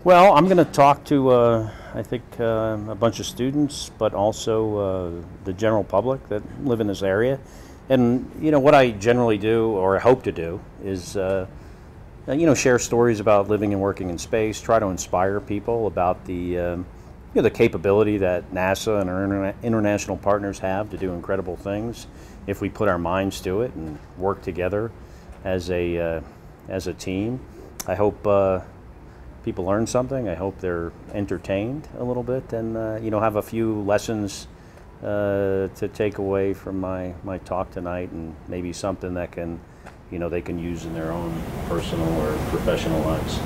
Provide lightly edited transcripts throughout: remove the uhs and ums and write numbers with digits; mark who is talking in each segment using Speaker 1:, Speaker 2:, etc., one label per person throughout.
Speaker 1: Well, I'm going to talk to, I think, a bunch of students, but also the general public that live in this area. And, what I generally do, or I hope to do, is, share stories about living and working in space, try to inspire people about the capability that NASA and our international partners have to do incredible things if we put our minds to it and work together as a team. I hope people learn something. I hope they're entertained a little bit and, have a few lessons to take away from my talk tonight, and maybe something that they can use in their own personal or professional lives.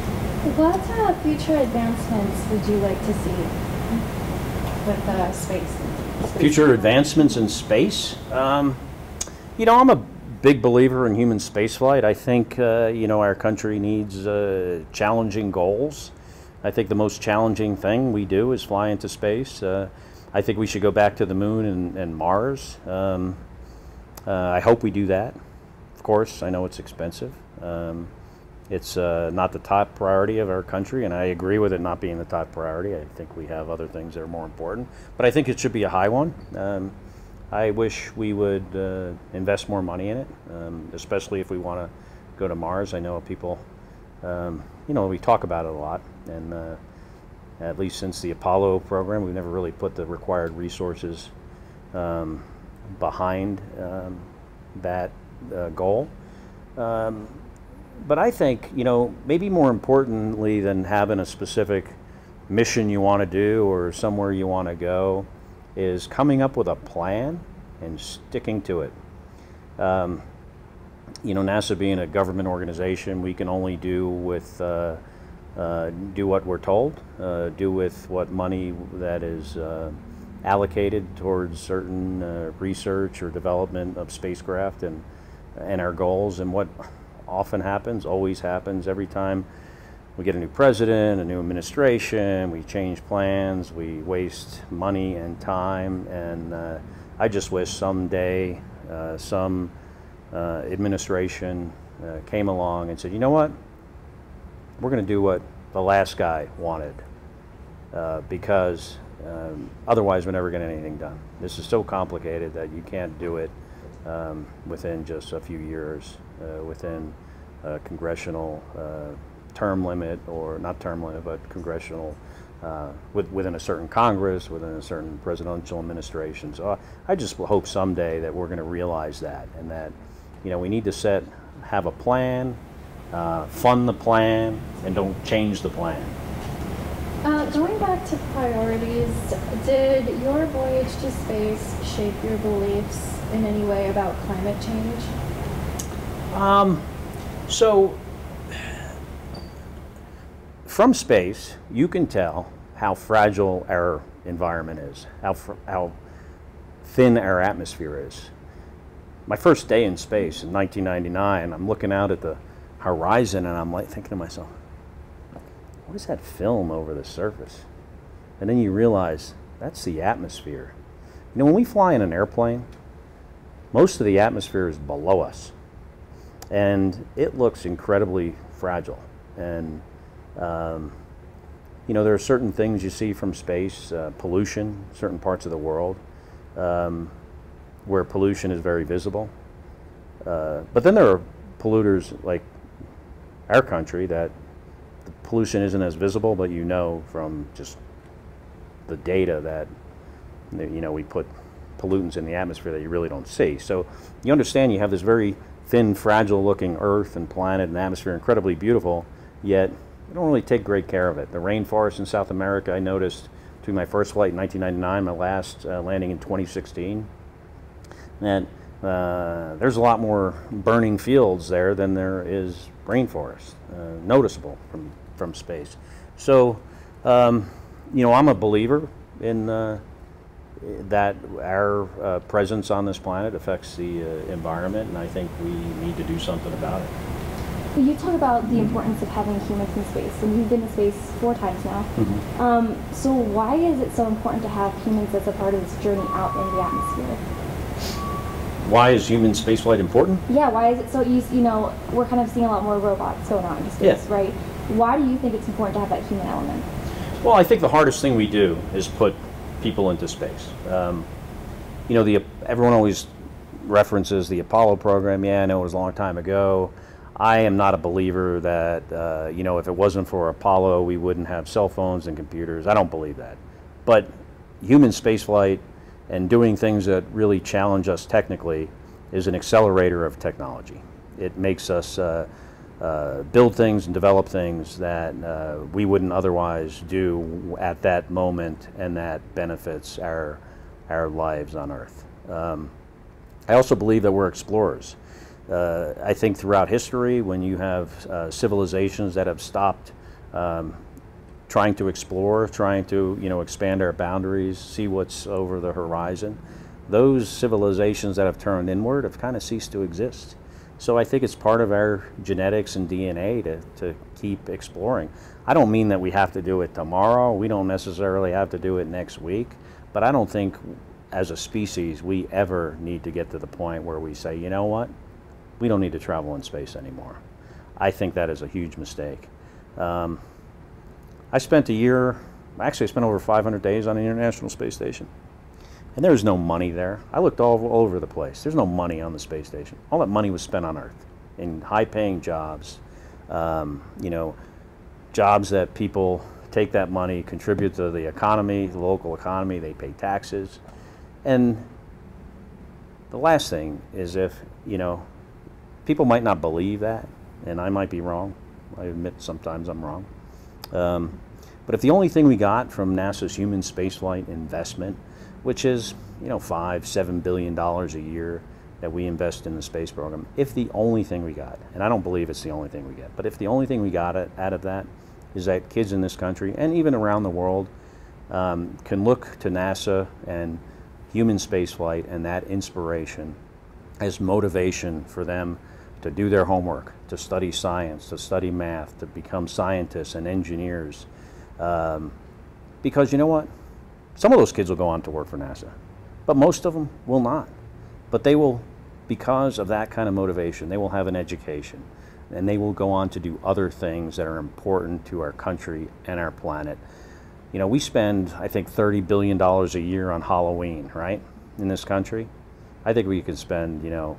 Speaker 2: What future advancements would you like to see with space?
Speaker 1: Future advancements in space? I'm a big believer in human spaceflight. I think our country needs challenging goals. I think the most challenging thing we do is fly into space. I think we should go back to the moon and Mars. I hope we do that. Of course, I know it's expensive. It's not the top priority of our country, and I agree with it not being the top priority. I think we have other things that are more important, but I think it should be a high one. I wish we would invest more money in it, especially if we want to go to Mars. I know people, we talk about it a lot, and at least since the Apollo program, we've never really put the required resources behind that goal. But I think, maybe more importantly than having a specific mission you want to do or somewhere you want to go, is coming up with a plan and sticking to it. NASA being a government organization, we can only do what we're told, do with what money that is allocated towards certain research or development of spacecraft and our goals. And what often happens, always happens, every time we get a new president, a new administration, we change plans, we waste money and time, and I just wish someday some administration came along and said, you know what, we're going to do what the last guy wanted, because otherwise we're never getting anything done. This is so complicated that you can't do it within just a few years, within a congressional term limit, or not term limit, but congressional, within a certain Congress, within a certain presidential administration. So I just hope someday that we're going to realize that, and that we need to have a plan, fund the plan, and don't change the plan.
Speaker 2: Going back to priorities, did your voyage to space shape your beliefs in any way about climate change?
Speaker 1: So from space, you can tell how fragile our environment is, how thin our atmosphere is. My first day in space in 1999, I'm looking out at the horizon and I'm thinking to myself, what is that film over the surface? And then you realize that's the atmosphere. When we fly in an airplane, most of the atmosphere is below us, and it looks incredibly fragile. And there are certain things you see from space, pollution, certain parts of the world where pollution is very visible. But then there are polluters like our country that the pollution isn't as visible, but from just the data that we put pollutants in the atmosphere that you really don't see. So you understand you have this very thin, fragile-looking Earth and planet and atmosphere, incredibly beautiful, yet we don't really take great care of it. The rainforest in South America, I noticed between my first flight in 1999, my last landing in 2016, that there's a lot more burning fields there than there is rainforest, noticeable from space. So, I'm a believer in that our presence on this planet affects the environment, and I think we need to do something about it.
Speaker 2: Well, you talk about the importance of having humans in space, and you've been in space 4 times now. Mm-hmm. So why is it so important to have humans as a part of this journey out in the atmosphere?
Speaker 1: Why is human spaceflight important?
Speaker 2: Yeah, why is it so we're kind of seeing a lot more robots going out into space, right? Why do you think it's important to have that human element?
Speaker 1: Well, I think the hardest thing we do is put people into space. You know, everyone always references the Apollo program. Yeah, I know it was a long time ago. I am not a believer that, you know, if it wasn't for Apollo, we wouldn't have cell phones and computers. I don't believe that. But human spaceflight and doing things that really challenge us technically is an accelerator of technology. It makes us build things and develop things that we wouldn't otherwise do at that moment, and that benefits our lives on Earth. I also believe that we're explorers. I think throughout history, when you have civilizations that have stopped trying to explore, trying to, you know, expand our boundaries, see what's over the horizon, those civilizations that have turned inward have kind of ceased to exist. So I think it's part of our genetics and DNA to keep exploring. I don't mean that we have to do it tomorrow. We don't necessarily have to do it next week. But I don't think as a species we ever need to get to the point where we say, you know what, we don't need to travel in space anymore. I think that is a huge mistake. I spent a year, actually I spent over 500 days on the International Space Station. And there's no money there. I looked all over the place. There's no money on the space station. All that money was spent on Earth in high-paying jobs, you know, jobs that people take that money, contribute to the economy, the local economy, they pay taxes. And the last thing is, if, you know, people might not believe that, and I might be wrong. I admit sometimes I'm wrong. But if the only thing we got from NASA's human spaceflight investment, which is, you know, $5–7 billion a year that we invest in the space program, if the only thing we got, and I don't believe it's the only thing we get, but if the only thing we got out of that is that kids in this country and even around the world can look to NASA and human spaceflight and that inspiration as motivation for them to do their homework, to study science, to study math, to become scientists and engineers. Because you know what? Some of those kids will go on to work for NASA, but most of them will not. But they will, because of that kind of motivation, they will have an education, and they will go on to do other things that are important to our country and our planet. You know, we spend, I think, $30 billion a year on Halloween, right, in this country. I think we could spend, you know,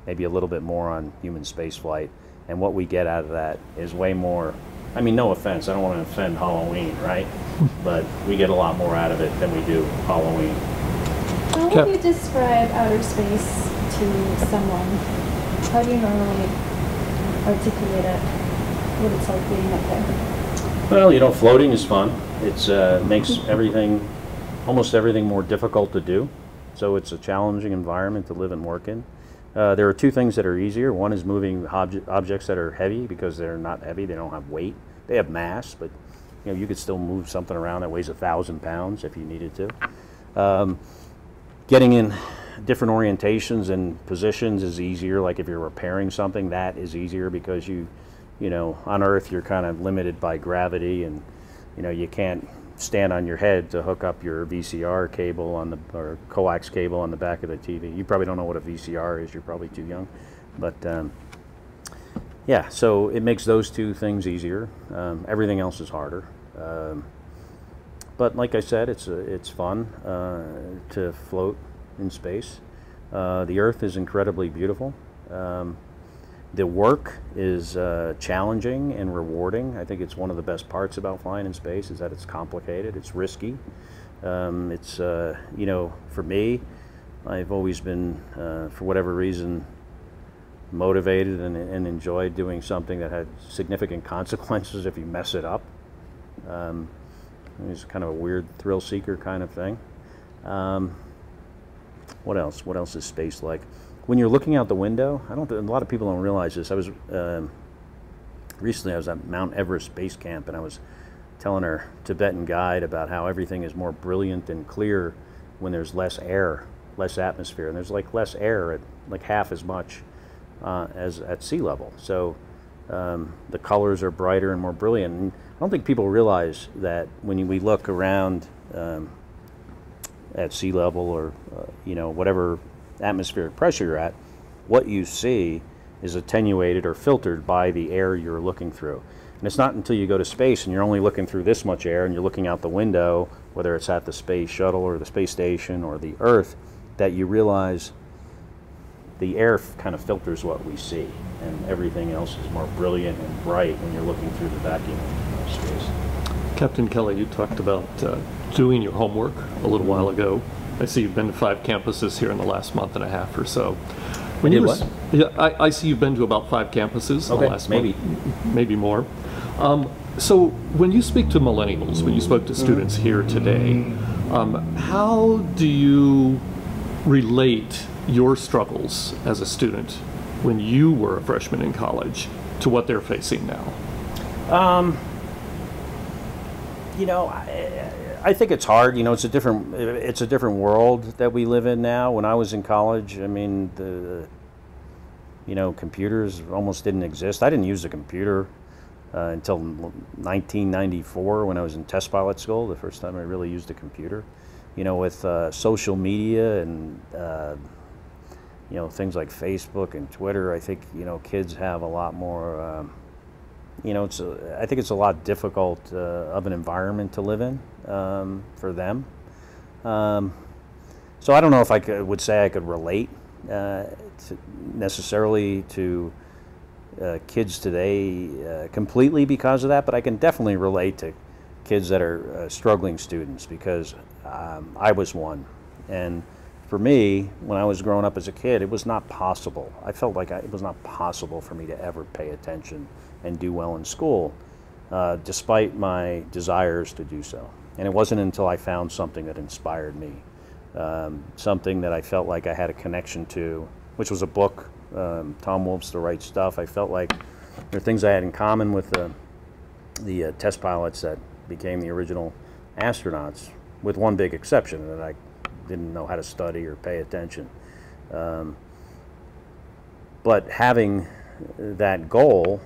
Speaker 1: maybe a little bit more on human spaceflight, and what we get out of that is way more. I mean, no offense, I don't want to offend Halloween, right? But we get a lot more out of it than we do Halloween.
Speaker 2: How would you describe outer space to someone? How do you normally articulate it, what it's like being up there?
Speaker 1: Well, you know, floating is fun. It's makes everything, almost everything, more difficult to do. So it's a challenging environment to live and work in. There are two things that are easier. One is moving objects that are heavy, because they're not heavy, they don't have weight. They have mass, but you know, you could still move something around that weighs 1,000 pounds if you needed to. Getting in different orientations and positions is easier. Like if you're repairing something, that is easier, because you know, on Earth you're kind of limited by gravity, and you know, you can't stand on your head to hook up your VCR cable on the, or coax cable on the back of the TV. You probably don't know what a VCR is, you're probably too young. But yeah, so it makes those two things easier. Everything else is harder. But like I said, it's fun to float in space. The Earth is incredibly beautiful. The work is challenging and rewarding. I think it's one of the best parts about flying in space, is that it's complicated, it's risky. It's, you know, for me, I've always been, for whatever reason, motivated and enjoyed doing something that had significant consequences if you mess it up. It's kind of a weird thrill seeker kind of thing. What else? What else is space like? When you're looking out the window, a lot of people don't realize this. I was recently I was at Mount Everest Base Camp, and I was telling our Tibetan guide about how everything is more brilliant and clear when there's less air, less atmosphere, and there's like less air at like half as much as at sea level. So the colors are brighter and more brilliant. And I don't think people realize that when we look around at sea level, or you know, whatever atmospheric pressure you're at, what you see is attenuated or filtered by the air you're looking through. And it's not until you go to space and you're only looking through this much air and you're looking out the window, whether it's at the space shuttle or the space station or the Earth, that you realize the air kind of filters what we see, and everything else is more brilliant and bright when you're looking through the vacuum of space.
Speaker 3: Captain Kelly, you talked about doing your homework a little while ago. I see you've been to 5 campuses here in the last month and a half or so. When
Speaker 1: I
Speaker 3: you
Speaker 1: did what?
Speaker 3: Yeah, I see you've been to about 5 campuses in the last
Speaker 1: maybe.
Speaker 3: month, maybe more. So when you speak to millennials, when you spoke to students here today, how do you relate your struggles as a student when you were a freshman in college to what they're facing now?
Speaker 1: You know, I think it's hard. You know, it's a different world that we live in now. When I was in college, I mean, computers almost didn't exist. I didn't use a computer until 1994 when I was in test pilot school, the first time I really used a computer. You know, with social media and things like Facebook and Twitter, I think kids have a lot more. I think it's a lot difficult of an environment to live in for them. So I don't know if I would say I could relate necessarily to kids today completely because of that, but I can definitely relate to kids that are struggling students, because I was one. And for me, when I was growing up as a kid, it was not possible. I felt like it was not possible for me to ever pay attention and do well in school, despite my desires to do so. And it wasn't until I found something that inspired me, something that I felt like I had a connection to, which was a book, Tom Wolfe's The Right Stuff. I felt like there are things I had in common with the test pilots that became the original astronauts, with one big exception, that I didn't know how to study or pay attention. But having that goal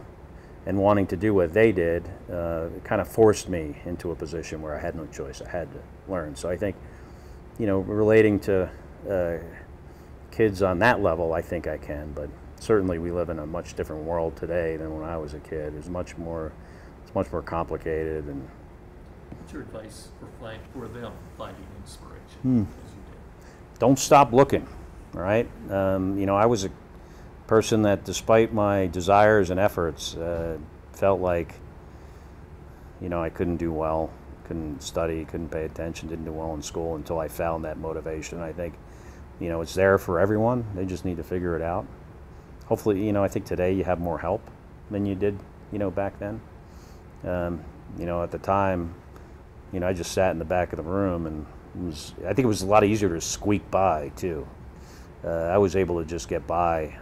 Speaker 1: and wanting to do what they did kind of forced me into a position where I had no choice. I had to learn. So I think, relating to kids on that level, I think I can. But certainly we live in a much different world today than when I was a kid. It's much more complicated. And
Speaker 3: what's your advice for them finding inspiration as you did?
Speaker 1: Don't stop looking, right? I was a person that, despite my desires and efforts, felt like, I couldn't do well, couldn't study, couldn't pay attention, didn't do well in school until I found that motivation. I think, it's there for everyone. They just need to figure it out. Hopefully, I think today you have more help than you did, back then. At the time, I just sat in the back of the room, and I think it was a lot easier to squeak by too. I was able to just get by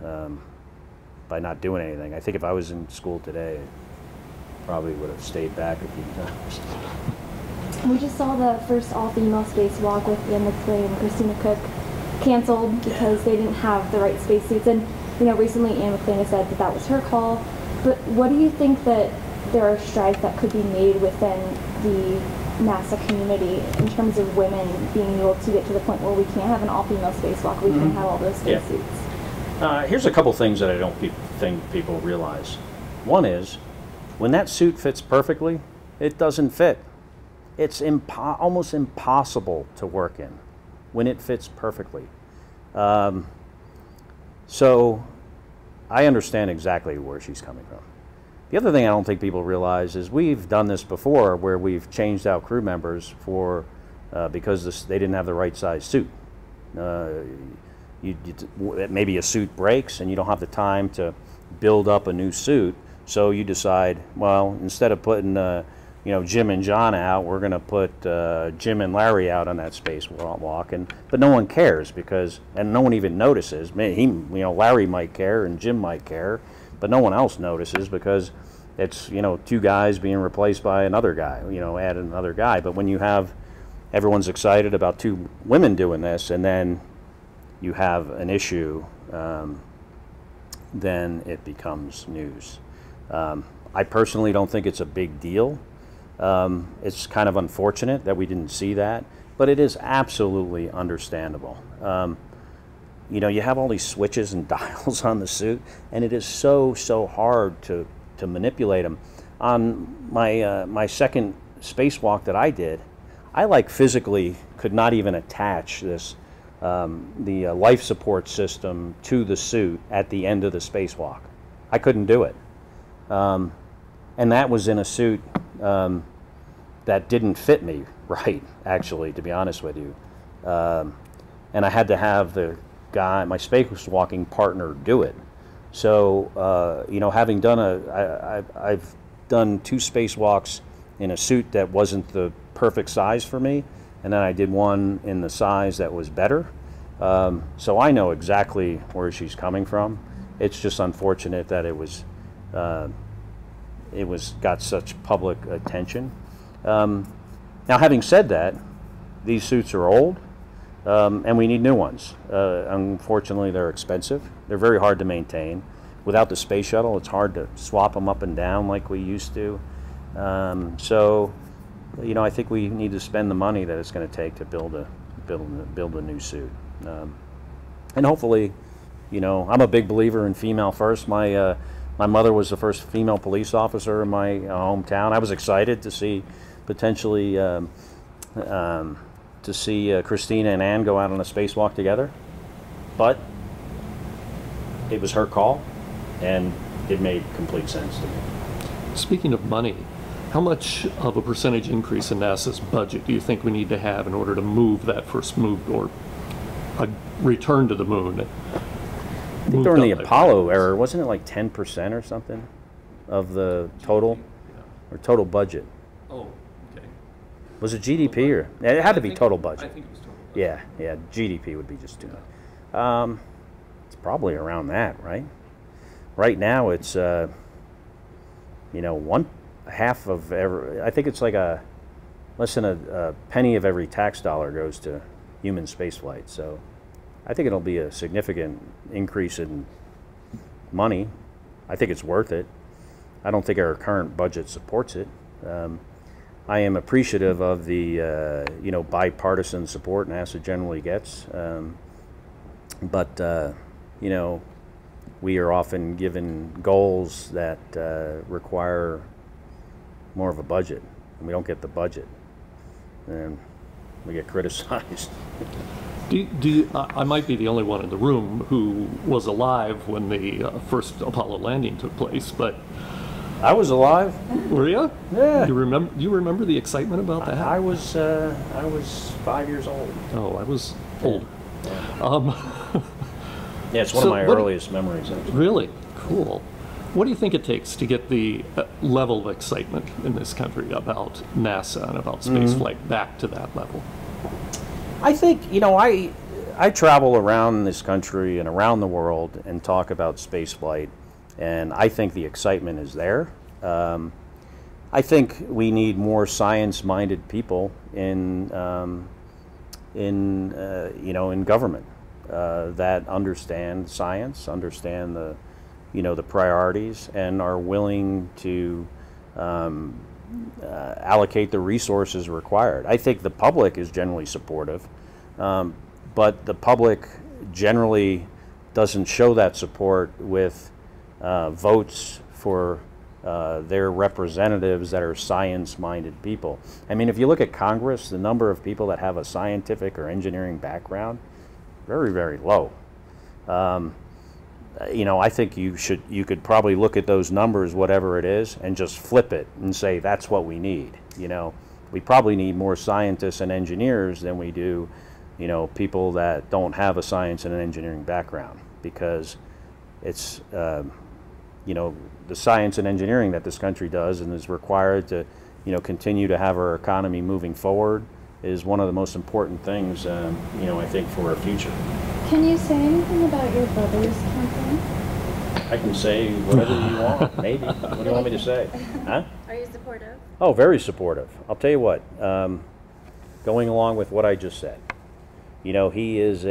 Speaker 1: not doing anything. I think if I was in school today, I probably would have stayed back a few times.
Speaker 2: We just saw the first all-female spacewalk with Ian McClain and Christina Cook canceled because they didn't have the right spacesuits. And recently Ian McClain has said that was her call. But what do you think that there are strides that could be made within the NASA community in terms of women being able to get to the point where we can't have an all-female spacewalk, we can have all those spacesuits?
Speaker 1: Here's a couple things that I don't think people realize. One is, when that suit fits perfectly, it doesn't fit. It's almost impossible to work in when it fits perfectly. So I understand exactly where she's coming from. The other thing I don't think people realize is we've done this before, where we've changed out crew members because they didn't have the right size suit. Maybe a suit breaks and you don't have the time to build up a new suit, so you decide, well, instead of putting Jim and John out, we're going to put Jim and Larry out on that spacewalk, but no one cares and no one even notices. Larry might care and Jim might care, but no one else notices because it's 2 guys being replaced by another guy. Add another guy. But when you have everyone's excited about 2 women doing this, and then you have an issue, then it becomes news. I personally don't think it's a big deal. It's kind of unfortunate that we didn't see that, but it is absolutely understandable. You have all these switches and dials on the suit, and it is so hard to manipulate them. on my second spacewalk that I did, I like physically could not even attach this the life support system to the suit at the end of the spacewalk. I couldn't do it, and that was in a suit that didn't fit me right, actually, to be honest with you. And I had to have the guy, my spacewalking partner, do it. So, you know, having done I've done 2 spacewalks in a suit that wasn't the perfect size for me, and then I did one in the size that was better. So I know exactly where she's coming from. It's just unfortunate that it was got such public attention. Now, having said that, these suits are old, and we need new ones. Unfortunately, they're expensive. They're very hard to maintain. Without the space shuttle, it's hard to swap them up and down like we used to. So, you know, I think we need to spend the money that it's going to take to build a new suit. And hopefully, you know, I'm a big believer in female first. My mother was the first female police officer in my hometown. I was excited to see potentially Christina and Ann go out on a spacewalk together, but it was her call, and it made complete sense to me.
Speaker 3: Speaking of money, how much of a percentage increase in NASA's budget do you think we need to have in order to move that first move or a return to the moon?
Speaker 1: I think during the Apollo era, wasn't it like 10% or something of the total, or total budget?
Speaker 3: Oh, okay.
Speaker 1: Was it GDP or it had to be total budget?
Speaker 3: I think it was total budget.
Speaker 1: Yeah, GDP would be just too much. It's probably around that, right? Right now, it's you know, 1/2 of every. I think it's like less than a penny of every tax dollar goes to human spaceflight. So, I think it'll be a significant increase in money. I think it's worth it. I don't think our current budget supports it. I am appreciative of the you know, bipartisan support NASA generally gets, but you know, we are often given goals that require more of a budget, and we don't get the budget, and we get criticized.
Speaker 3: I might be the only one in the room who was alive when the first Apollo landing took place, but
Speaker 1: I was alive.
Speaker 3: Were you?
Speaker 1: Yeah.
Speaker 3: Do you remember the excitement about that?
Speaker 1: I was 5 years old.
Speaker 3: Oh, I was old.
Speaker 1: Yeah, yeah, it's one of my earliest memories, actually.
Speaker 3: Really? Cool. What do you think it takes to get the level of excitement in this country about NASA and about spaceflight back to that level?
Speaker 1: I think, you know, I travel around this country and around the world and talk about spaceflight, and I think the excitement is there. I think we need more science-minded people in you know, in government that understand science, understand the, you know, the priorities, and are willing to allocate the resources required. I think the public is generally supportive, but the public generally doesn't show that support with votes for their representatives that are science-minded people. I mean, if you look at Congress, the number of people that have a scientific or engineering background, very, very low. You know, I think you could probably look at those numbers, whatever it is, and just flip it and say that's what we need. You know, we probably need more scientists and engineers than we do, you know, people that don't have a science and an engineering background, because it's you know, the science and engineering that this country does and is required to, you know, continue to have our economy moving forward is one of the most important things, you know, I think, for our future.
Speaker 2: Can you say anything about your brother's campaign?
Speaker 1: I can say whatever you want, maybe. What do you want me to say? Huh?
Speaker 2: Are you supportive?
Speaker 1: Oh, very supportive. I'll tell you what, going along with what I just said, you know, he is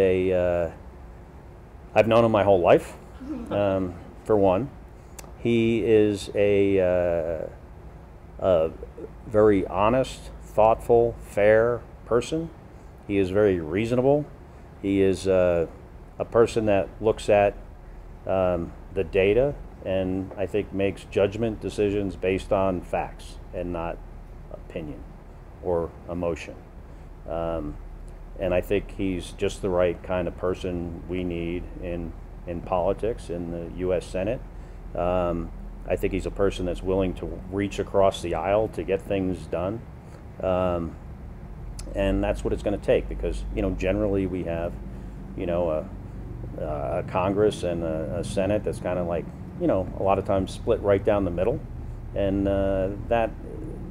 Speaker 1: I've known him my whole life, for one. He is a very honest, thoughtful, fair person. He is very reasonable. He is a person that looks at the data and I think makes judgment decisions based on facts and not opinion or emotion. And I think he's just the right kind of person we need in politics, in the U.S. Senate. I think he's a person that's willing to reach across the aisle to get things done. And that's what it's going to take, because, you know, generally we have, you know, a Congress and a Senate that's kind of like, you know, a lot of times split right down the middle. And that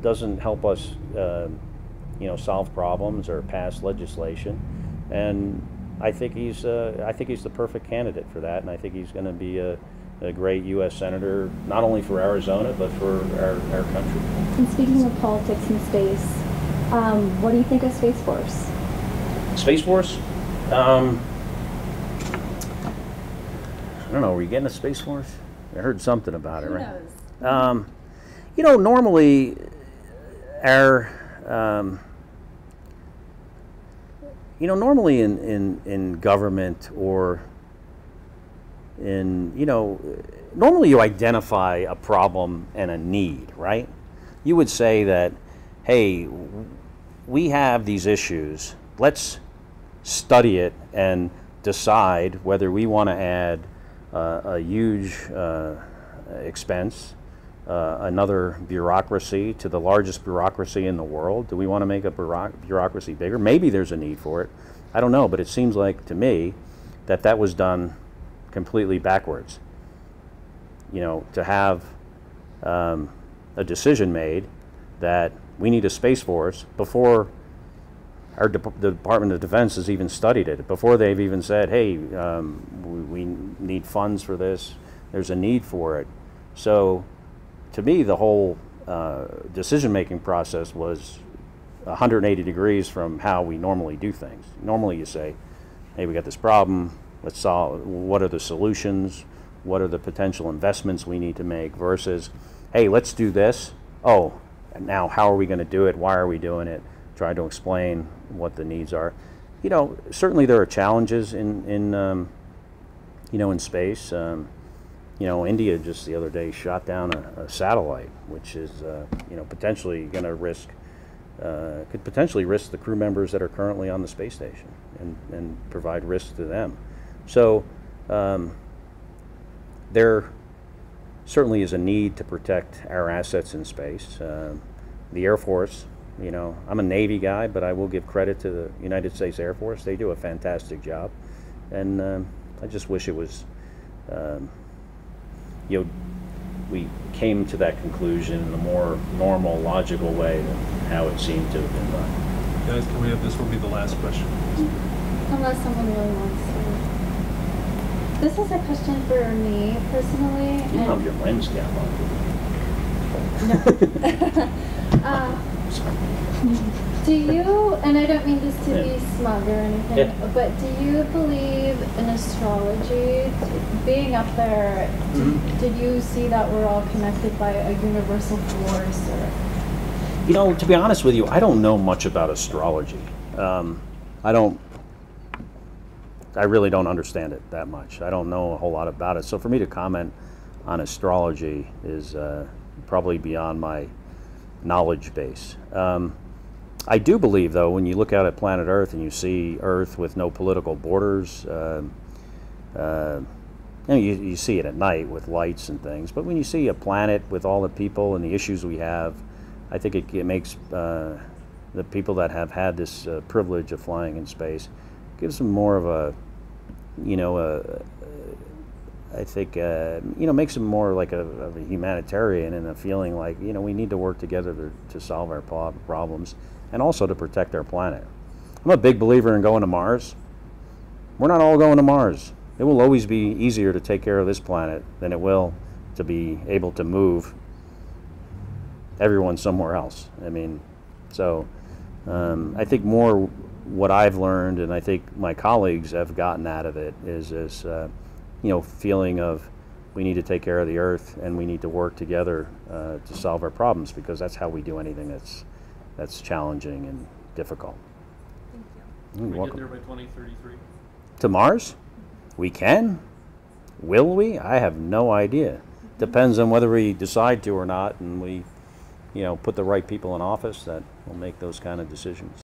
Speaker 1: doesn't help us, you know, solve problems or pass legislation. And I think he's the perfect candidate for that, and I think he's going to be a great U.S. Senator, not only for Arizona, but for our country.
Speaker 2: And speaking of politics and space, what do you think of Space Force?
Speaker 1: Space Force? I don't know, were you getting a Space Force? I heard something about it, right?
Speaker 2: Who knows?
Speaker 1: You know, normally our... you know, normally in government or in, you know, normally you identify a problem and a need, right? You would say that, hey, we have these issues. Let's study it and decide whether we want to add a huge expense, another bureaucracy to the largest bureaucracy in the world. Do we want to make a bureaucracy bigger? Maybe there's a need for it. I don't know, but it seems like to me that that was done completely backwards. You know, to have a decision made that we need a Space Force before the Department of Defense has even studied it, before they've even said, hey, we need funds for this, there's a need for it. So to me, the whole decision-making process was 180 degrees from how we normally do things. Normally you say, hey, we got this problem, let's solve, what are the solutions, what are the potential investments we need to make, versus, hey, let's do this, oh, now how are we going to do it, why are we doing it, try to explain what the needs are. You know, certainly there are challenges in you know, in space. You know, India just the other day shot down a satellite, which is, you know, potentially going to risk, could potentially risk the crew members that are currently on the space station and provide risk to them. So there certainly is a need to protect our assets in space. The Air Force, you know, I'm a Navy guy, but I will give credit to the United States Air Force. They do a fantastic job. And I just wish it was, you know, we came to that conclusion in a more normal, logical way than how it seemed to have been done.
Speaker 3: Guys, can we have this will be the last question?
Speaker 2: Unless someone really wants to. This is a question for me personally.
Speaker 1: You don't have your lens cap on.
Speaker 2: No. Do you, and I don't mean this to be smug or anything, but do you believe in astrology? Being up there, did you see that we're all connected by a universal force? Or?
Speaker 1: You know, to be honest with you, I don't know much about astrology. I really don't understand it that much. I don't know a whole lot about it. So for me to comment on astrology is probably beyond my knowledge base. I do believe, though, when you look out at planet Earth and you see Earth with no political borders, you know, you see it at night with lights and things, but when you see a planet with all the people and the issues we have, I think it makes the people that have had this privilege of flying in space, gives them more of a, you know, I think, you know, makes them more like of a humanitarian and a feeling like, you know, we need to work together to solve our problems and also to protect our planet. I'm a big believer in going to Mars. We're not all going to Mars. It will always be easier to take care of this planet than it will to be able to move everyone somewhere else. I mean, so I think more what I've learned, and I think my colleagues have gotten out of it, is this, you know, feeling of we need to take care of the Earth and we need to work together to solve our problems, because that's how we do anything that's challenging and difficult.
Speaker 2: Thank you.
Speaker 3: Can we
Speaker 1: welcome.
Speaker 3: get there by 2033?
Speaker 1: To Mars? We can. Will we? I have no idea. depends on whether we decide to or not, and we, put the right people in office that will make those kind of decisions.